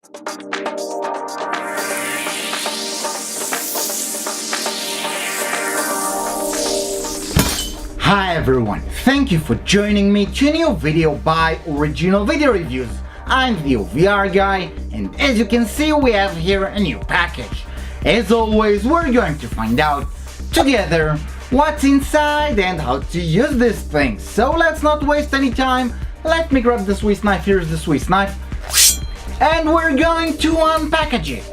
Hi everyone, thank you for joining me to a new video by Original Video Reviews. I'm the OVR guy, and as you can see we have here a new package. As always, we're going to find out together what's inside and how to use this thing. So let's not waste any time, let me grab the Swiss knife. Here's the Swiss knife, and we're going to unpackage it.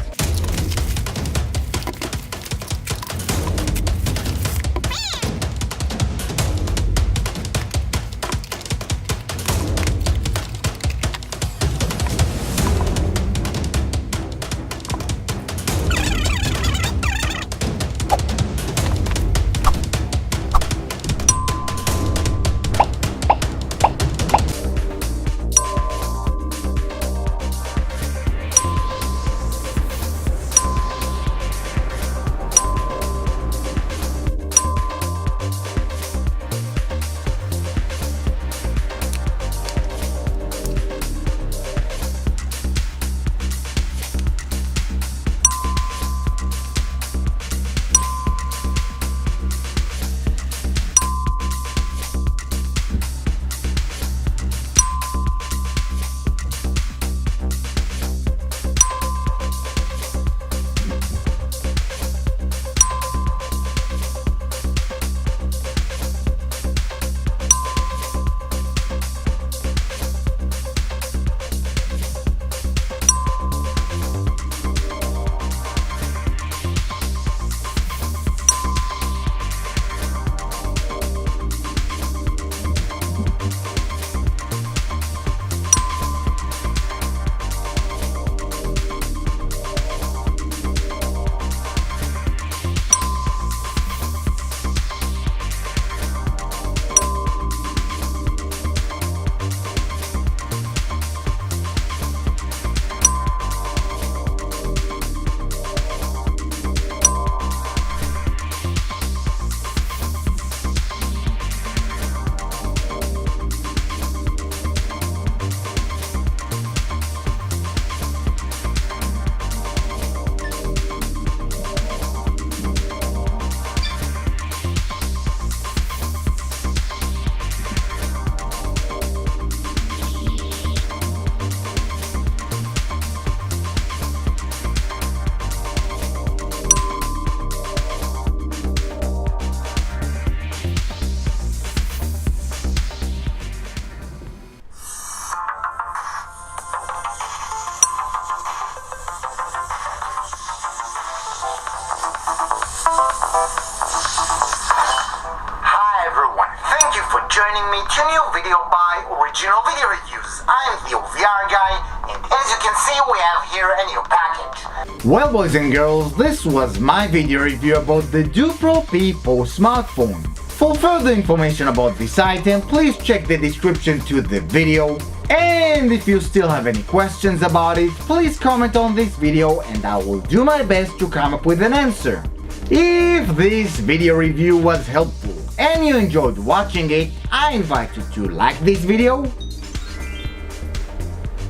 Joining me to a new video by Original Video Reviews. I'm the OVR guy, and as you can see we have here a new package. Well boys and girls, this was my video review about the Doopro P4 smartphone. For further information about this item, please check the description to the video. And if you still have any questions about it, please comment on this video and I will do my best to come up with an answer. If this video review was helpful and you enjoyed watching it, I invite you to like this video.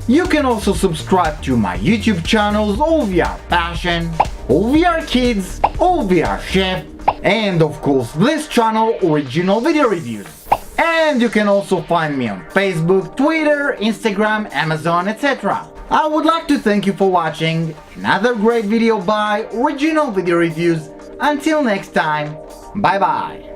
You can also subscribe to my YouTube channels OVR Passion, OVR Kids, OVR Chef, and of course this channel Original Video Reviews. And you can also find me on Facebook, Twitter, Instagram, Amazon, etc. I would like to thank you for watching another great video by Original Video Reviews. Until next time, bye bye.